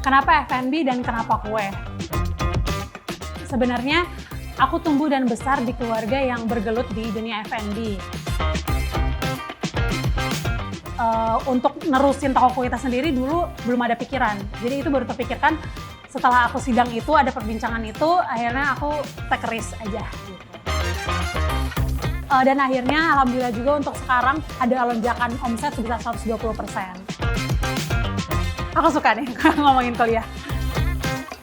Kenapa F&B dan kenapa kue? Sebenarnya aku tumbuh dan besar di keluarga yang bergelut di dunia F&B. Untuk nerusin toko kue kita sendiri dulu belum ada pikiran. Jadi itu baru terpikirkan setelah aku sidang itu, ada perbincangan itu, akhirnya aku take risk aja. Gitu. Dan akhirnya alhamdulillah juga untuk sekarang ada lonjakan omset sebesar 120%. Aku suka nih ngomongin kuliah.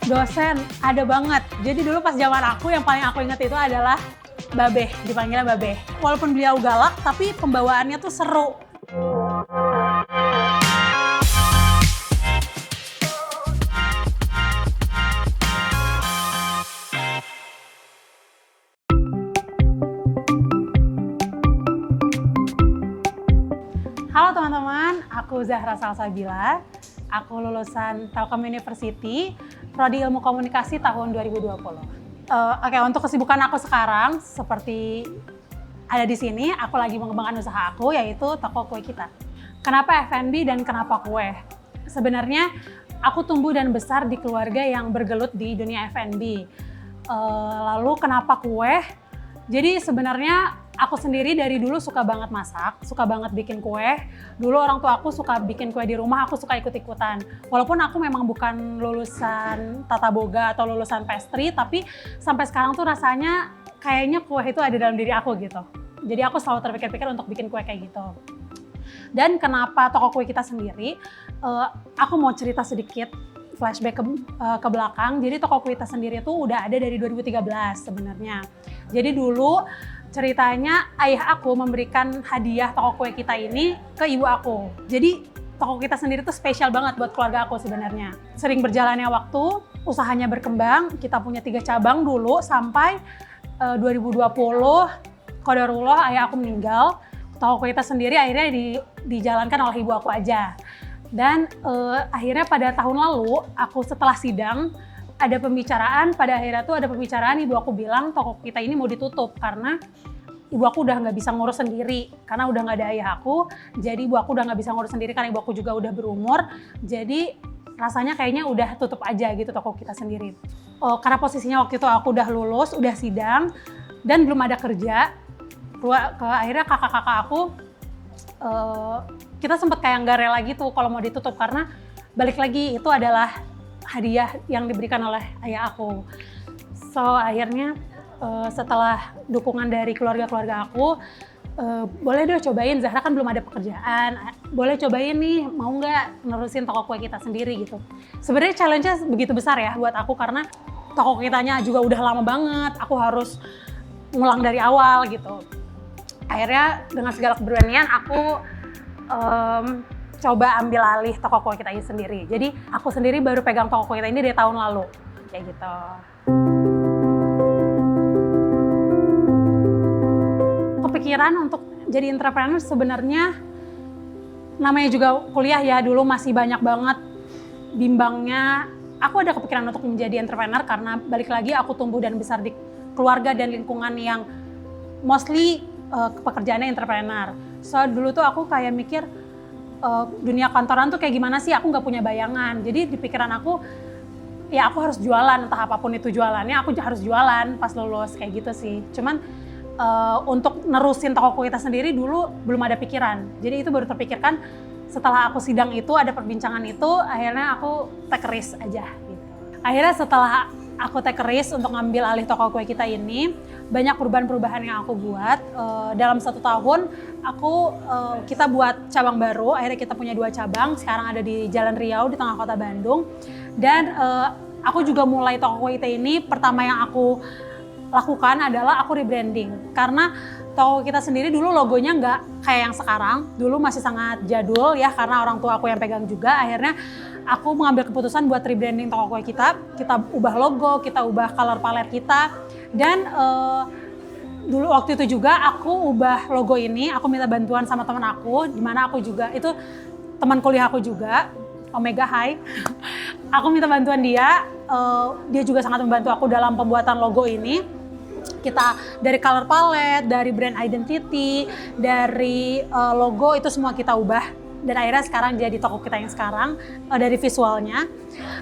Dosen ada banget. Jadi dulu pas zaman aku yang paling aku ingat itu adalah Babeh, dipanggilnya Babeh. Walaupun beliau galak, tapi pembawaannya tuh seru. Halo teman-teman, aku Zahra Salsabila. Aku lulusan Telkom University, Prodi Ilmu Komunikasi tahun 2020. Oke, untuk kesibukan aku sekarang, seperti ada di sini, aku lagi mengembangkan usaha aku, yaitu toko kue kita. Kenapa F&B dan kenapa kue? Sebenarnya, aku tumbuh dan besar di keluarga yang bergelut di dunia F&B. Lalu kenapa kue? Jadi sebenarnya aku sendiri dari dulu suka banget masak, suka banget bikin kue. Dulu orang tua aku suka bikin kue di rumah, aku suka ikut-ikutan. Walaupun aku memang bukan lulusan tata boga atau lulusan pastry, tapi sampai sekarang tuh rasanya kayaknya kue itu ada dalam diri aku gitu. Jadi aku selalu terpikir-pikir untuk bikin kue kayak gitu. Dan kenapa toko kue kita sendiri, aku mau cerita sedikit flashback ke belakang. Jadi toko kue kita sendiri tuh udah ada dari 2013 sebenarnya. Jadi dulu ceritanya ayah aku memberikan hadiah toko kue kita ini ke ibu aku. Jadi toko kita sendiri tuh spesial banget buat keluarga aku sebenarnya. Sering berjalannya waktu, usahanya berkembang, kita punya 3 cabang dulu sampai 2020, qadarullah ayah aku meninggal. Toko kue kita sendiri akhirnya dijalankan oleh ibu aku aja. Dan akhirnya pada tahun lalu, aku setelah sidang, ada pembicaraan, pada akhirnya tuh ada pembicaraan ibu aku bilang toko kita ini mau ditutup karena ibu aku udah nggak bisa ngurus sendiri karena udah nggak ada ayah aku, jadi ibu aku udah nggak bisa ngurus sendiri karena ibu aku juga udah berumur, jadi rasanya kayaknya udah tutup aja gitu toko kita sendiri. Karena posisinya waktu itu aku udah lulus, udah sidang dan belum ada kerja, akhirnya kakak-kakak aku kita sempat kayak nggak rela gitu kalau mau ditutup karena balik lagi itu adalah hadiah yang diberikan oleh ayah aku. So akhirnya setelah dukungan dari keluarga-keluarga aku, boleh deh cobain, Zahra kan belum ada pekerjaan, boleh cobain nih, mau nggak nerusin toko kue kita sendiri gitu. Sebenarnya challenge-nya begitu besar ya buat aku karena toko kitanya juga udah lama banget, aku harus ngulang dari awal gitu. Akhirnya dengan segala keberanian aku coba ambil alih toko kue kita ini sendiri. Jadi aku sendiri baru pegang toko kue kita ini dari tahun lalu, kayak gitu. Kepikiran untuk jadi entrepreneur sebenarnya namanya juga kuliah ya, dulu masih banyak banget bimbangnya. Aku ada kepikiran untuk menjadi entrepreneur karena balik lagi aku tumbuh dan besar di keluarga dan lingkungan yang mostly pekerjaannya entrepreneur. So dulu tuh aku kayak mikir dunia kantoran tuh kayak gimana sih, aku nggak punya bayangan. Jadi di pikiran aku, ya aku harus jualan, entah apapun itu jualannya, aku harus jualan pas lulus, kayak gitu sih. Cuman untuk nerusin toko kue kita sendiri dulu belum ada pikiran. Jadi itu baru terpikirkan setelah aku sidang itu, ada perbincangan itu, akhirnya aku take risk aja gitu. Akhirnya setelah aku take risk untuk ngambil alih toko kue kita ini, banyak perubahan-perubahan yang aku buat. Dalam 1 tahun, kita buat cabang baru, akhirnya kita punya 2 cabang, sekarang ada di Jalan Riau, di tengah kota Bandung. Dan aku juga mulai toko kue kita ini, pertama yang aku lakukan adalah aku rebranding. Karena toko kita sendiri dulu logonya nggak kayak yang sekarang, dulu masih sangat jadul ya, karena orang tua aku yang pegang juga. Akhirnya aku mengambil keputusan buat rebranding toko kue kita ubah logo, kita ubah color palette kita, dan dulu waktu itu juga aku ubah logo ini, aku minta bantuan sama teman aku, dimana aku juga, itu teman kuliah aku juga, Omega High. Aku minta bantuan dia juga sangat membantu aku dalam pembuatan logo ini. Kita dari color palette, dari brand identity, dari logo itu semua kita ubah dan akhirnya sekarang jadi toko kita yang sekarang dari visualnya.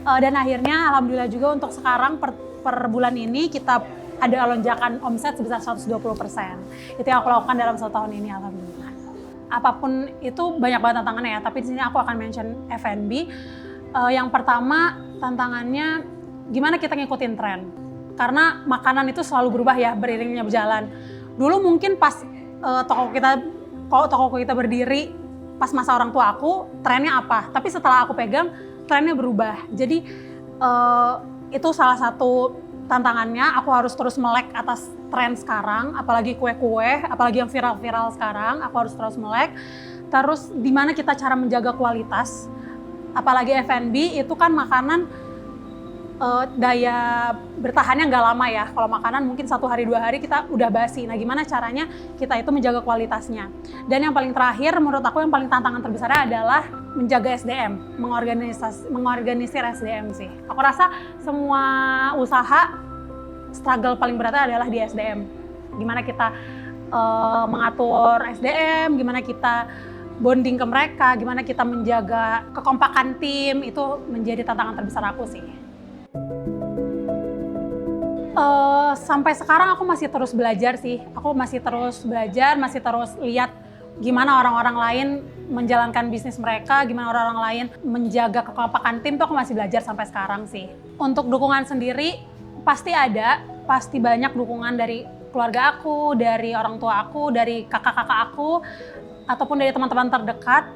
Dan akhirnya alhamdulillah juga untuk sekarang per bulan ini kita ada lonjakan omset sebesar 120%. Itu yang aku lakukan dalam 1 tahun ini, alhamdulillah. Apapun itu banyak banget tantangannya ya, tapi di sini aku akan mention F&B. Yang pertama tantangannya gimana kita ngikutin tren. Karena makanan itu selalu berubah ya, beriringnya berjalan. Dulu mungkin pas toko kita berdiri, pas masa orang tua aku, trennya apa. Tapi setelah aku pegang, trennya berubah. Jadi itu salah satu tantangannya, aku harus terus melek atas tren sekarang, apalagi kue-kue, apalagi yang viral-viral sekarang, aku harus terus melek. Terus di mana kita cara menjaga kualitas, apalagi F&B itu kan makanan daya bertahannya nggak lama ya. Kalau makanan mungkin 1 hari 2 hari kita udah basi. Nah gimana caranya kita itu menjaga kualitasnya. Dan yang paling terakhir menurut aku yang paling tantangan terbesarnya adalah menjaga SDM, mengorganisir SDM sih. Aku rasa semua usaha struggle paling beratnya adalah di SDM. Gimana kita mengatur SDM, gimana kita bonding ke mereka, gimana kita menjaga kekompakan tim, itu menjadi tantangan terbesar aku sih. Sampai sekarang aku masih terus belajar sih. Aku masih terus belajar, masih terus lihat gimana orang-orang lain menjalankan bisnis mereka, gimana orang-orang lain menjaga kekompakan tim, tuh aku masih belajar sampai sekarang sih. Untuk dukungan sendiri pasti ada, pasti banyak dukungan dari keluarga aku, dari orang tua aku, dari kakak-kakak aku, ataupun dari teman-teman terdekat.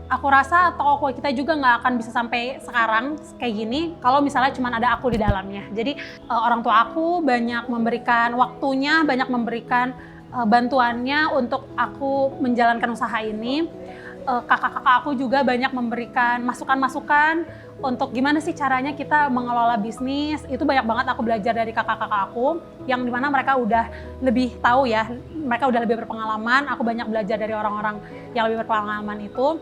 Aku rasa toko kita juga nggak akan bisa sampai sekarang kayak gini kalau misalnya cuma ada aku di dalamnya. Jadi orang tua aku banyak memberikan waktunya, banyak memberikan bantuannya untuk aku menjalankan usaha ini. Kakak-kakak aku juga banyak memberikan masukan-masukan untuk gimana sih caranya kita mengelola bisnis. Itu banyak banget aku belajar dari kakak-kakak aku, yang dimana mereka udah lebih tahu ya, mereka udah lebih berpengalaman. Aku banyak belajar dari orang-orang yang lebih berpengalaman itu.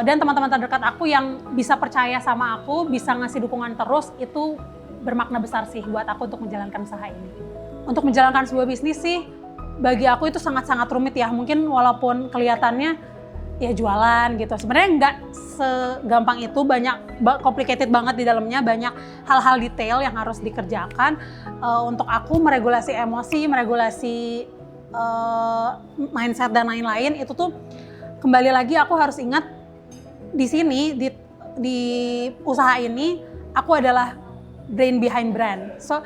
Dan teman-teman terdekat aku yang bisa percaya sama aku, bisa ngasih dukungan terus, itu bermakna besar sih buat aku untuk menjalankan usaha ini. Untuk menjalankan sebuah bisnis sih, bagi aku itu sangat-sangat rumit ya. Mungkin walaupun kelihatannya ya jualan gitu, sebenarnya nggak segampang itu, banyak complicated banget di dalamnya, banyak hal-hal detail yang harus dikerjakan. Untuk aku meregulasi emosi, meregulasi mindset dan lain-lain, itu tuh kembali lagi aku harus ingat di sini, di usaha ini aku adalah brain behind brand. So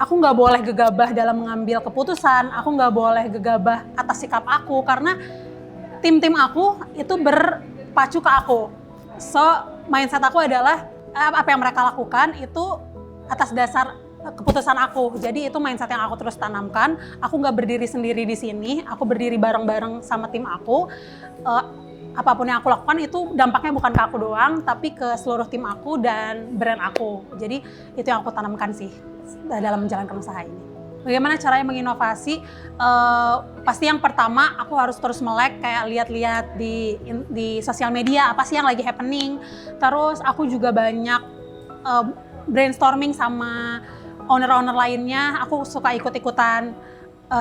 aku nggak boleh gegabah dalam mengambil keputusan, aku nggak boleh gegabah atas sikap aku, karena tim-tim aku itu berpacu ke aku. So, mindset aku adalah apa yang mereka lakukan itu atas dasar keputusan aku. Jadi itu mindset yang aku terus tanamkan. Aku nggak berdiri sendiri di sini, aku berdiri bareng-bareng sama tim aku. Apapun yang aku lakukan itu dampaknya bukan ke aku doang, tapi ke seluruh tim aku dan brand aku. Jadi itu yang aku tanamkan sih dalam menjalankan usaha ini. Bagaimana caranya menginovasi? Pasti yang pertama aku harus terus melek, kayak lihat-lihat di sosial media apa sih yang lagi happening. Terus aku juga banyak brainstorming sama owner-owner lainnya. Aku suka ikut-ikutan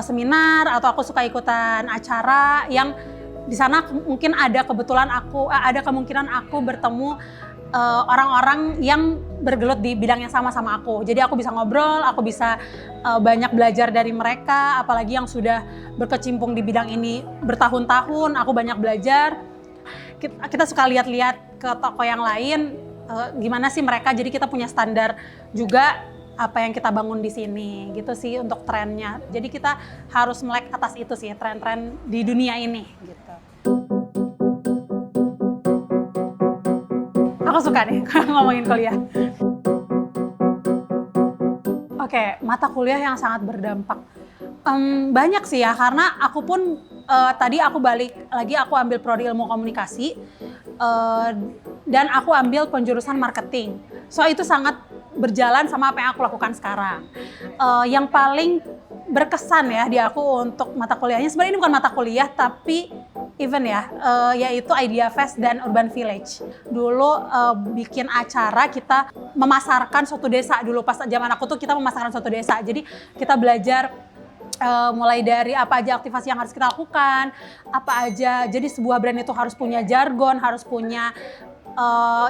seminar, atau aku suka ikutan acara yang di sana mungkin ada kemungkinan aku bertemu orang-orang yang bergelut di bidang yang sama aku. Jadi aku bisa ngobrol, aku bisa banyak belajar dari mereka, apalagi yang sudah berkecimpung di bidang ini bertahun-tahun, aku banyak belajar. Kita suka lihat-lihat ke toko yang lain, gimana sih mereka, jadi kita punya standar juga apa yang kita bangun di sini, gitu sih untuk trennya. Jadi kita harus melek atas itu sih, tren-tren di dunia ini, gitu. Aku suka nih ngomongin kuliah. Oke, mata kuliah yang sangat berdampak. Banyak sih ya, karena aku pun tadi aku balik lagi, aku ambil prodi ilmu komunikasi dan aku ambil penjurusan marketing. So itu sangat berjalan sama apa yang aku lakukan sekarang. Yang paling berkesan ya di aku untuk mata kuliahnya, sebenarnya ini bukan mata kuliah tapi event ya, yaitu Idea Fest dan Urban Village. Dulu bikin acara, kita memasarkan suatu desa. Dulu pas zaman aku tuh kita memasarkan suatu desa. Jadi kita belajar mulai dari apa aja aktivasi yang harus kita lakukan, apa aja, jadi sebuah brand itu harus punya jargon, harus punya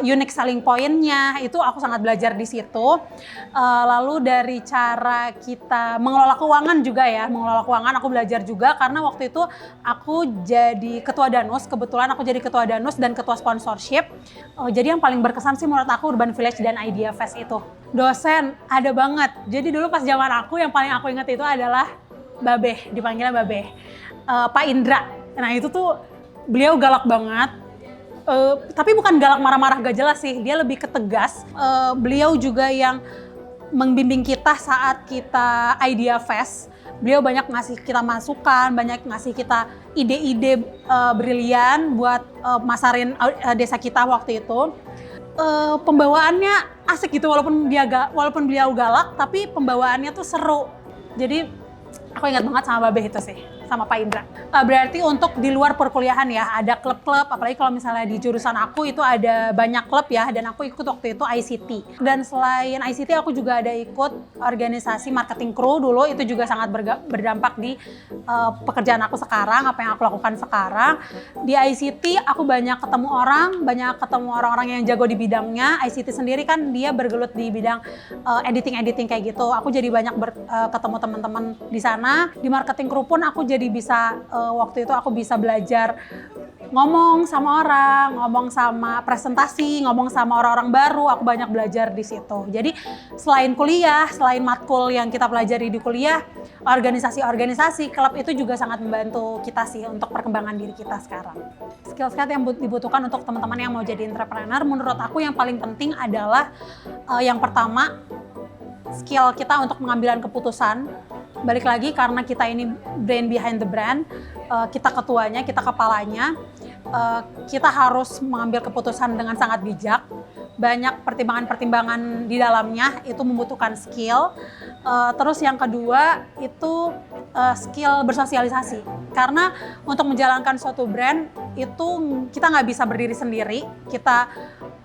unique selling point-nya, itu aku sangat belajar di situ. Lalu dari cara kita mengelola keuangan juga ya, mengelola keuangan aku belajar juga karena waktu itu aku jadi ketua Danus, kebetulan aku jadi ketua Danus dan ketua sponsorship. Jadi yang paling berkesan sih menurut aku Urban Village dan Idea Fest itu. Dosen ada banget, jadi dulu pas zaman aku yang paling aku ingat itu adalah Babeh, dipanggilnya Babeh, Pak Indra. Nah itu tuh beliau galak banget, tapi bukan galak marah-marah gak jelas sih, dia lebih ke tegas. Beliau juga yang membimbing kita saat kita Idea Fest. Beliau banyak ngasih kita masukan, banyak ngasih kita ide-ide brilian buat masarin desa kita waktu itu. Pembawaannya asik gitu, walaupun beliau galak, tapi pembawaannya tuh seru. Jadi aku ingat banget sama Babeh itu sih, sama Pak Indra. Berarti untuk di luar perkuliahan ya, ada klub-klub, apalagi kalau misalnya di jurusan aku itu ada banyak klub ya, dan aku ikut waktu itu ICT. Dan selain ICT aku juga ada ikut organisasi marketing crew dulu, itu juga sangat berdampak di pekerjaan aku sekarang, apa yang aku lakukan sekarang. Di ICT aku banyak ketemu orang-orang yang jago di bidangnya. ICT sendiri kan dia bergelut di bidang editing kayak gitu. Aku jadi banyak ketemu teman-teman di sana. Di marketing crew pun aku jadi bisa, waktu itu aku bisa belajar ngomong sama orang, ngomong sama presentasi, ngomong sama orang-orang baru. Aku banyak belajar di situ. Jadi selain kuliah, selain matkul yang kita pelajari di kuliah, organisasi-organisasi, klub itu juga sangat membantu kita sih untuk perkembangan diri kita sekarang. Skill-skill yang dibutuhkan untuk teman-teman yang mau jadi entrepreneur, menurut aku yang paling penting adalah yang pertama, skill kita untuk pengambilan keputusan. Balik lagi karena kita ini brain behind the brand, kita ketuanya, kita kepalanya, kita harus mengambil keputusan dengan sangat bijak. Banyak pertimbangan-pertimbangan di dalamnya, itu membutuhkan skill. Terus yang kedua itu skill bersosialisasi. Karena untuk menjalankan suatu brand itu kita nggak bisa berdiri sendiri, kita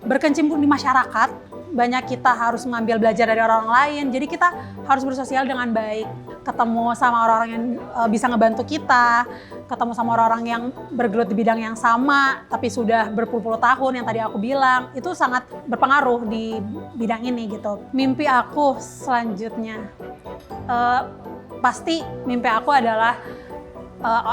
berkecimpung di masyarakat. Banyak kita harus mengambil belajar dari orang lain, jadi kita harus bersosial dengan baik, ketemu sama orang-orang yang bisa ngebantu kita, ketemu sama orang-orang yang bergelut di bidang yang sama tapi sudah berpuluh-puluh tahun yang tadi aku bilang, itu sangat berpengaruh di bidang ini gitu. Mimpi aku selanjutnya, pasti mimpi aku adalah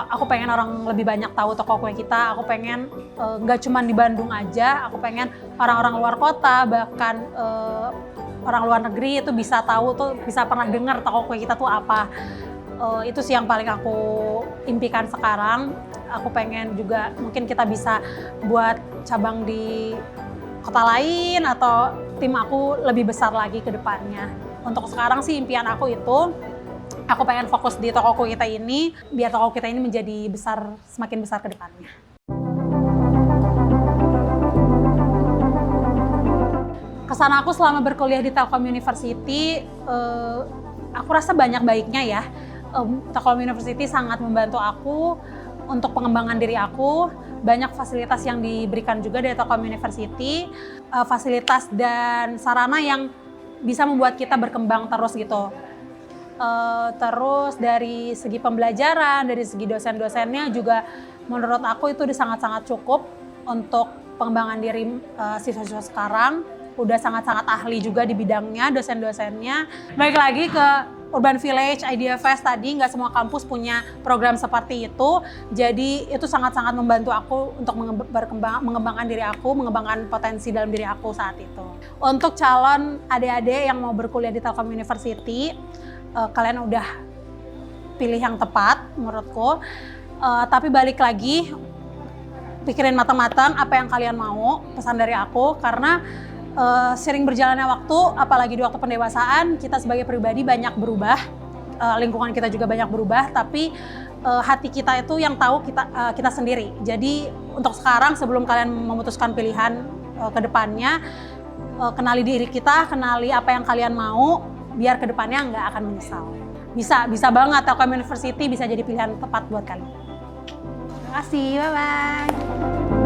aku pengen orang lebih banyak tahu toko kue kita. Aku pengen nggak cuma di Bandung aja, aku pengen orang-orang luar kota, bahkan orang luar negeri itu bisa tahu tuh, bisa pernah dengar toko kue kita tuh apa. Itu sih yang paling aku impikan sekarang. Aku pengen juga mungkin kita bisa buat cabang di kota lain atau tim aku lebih besar lagi ke depannya. Untuk sekarang sih impian aku itu, aku pengen fokus di toko kita ini, biar toko kita ini menjadi besar, semakin besar ke depannya. Kesan aku selama berkuliah di Telkom University, aku rasa banyak baiknya ya. Telkom University sangat membantu aku untuk pengembangan diri aku. Banyak fasilitas yang diberikan juga dari Telkom University, fasilitas dan sarana yang bisa membuat kita berkembang terus gitu. Terus dari segi pembelajaran, dari segi dosen-dosennya juga menurut aku itu udah sangat-sangat cukup untuk pengembangan diri siswa-siswa sekarang. Udah sangat-sangat ahli juga di bidangnya, dosen-dosennya. Balik lagi ke Urban Village, Idea Fest tadi, nggak semua kampus punya program seperti itu. Jadi itu sangat-sangat membantu aku untuk mengembangkan diri aku, mengembangkan potensi dalam diri aku saat itu. Untuk calon adik-adik yang mau berkuliah di Telkom University, kalian udah pilih yang tepat menurutku. Tapi balik lagi, pikirin matang-matang apa yang kalian mau, pesan dari aku, karena sering berjalannya waktu, apalagi di waktu pendewasaan, kita sebagai pribadi banyak berubah, lingkungan kita juga banyak berubah, tapi hati kita itu yang tahu kita sendiri. Jadi untuk sekarang, sebelum kalian memutuskan pilihan ke depannya, kenali diri kita, kenali apa yang kalian mau, biar ke depannya nggak akan menyesal. Bisa banget Telkom University bisa jadi pilihan tepat buat kalian. Terima kasih, bye-bye.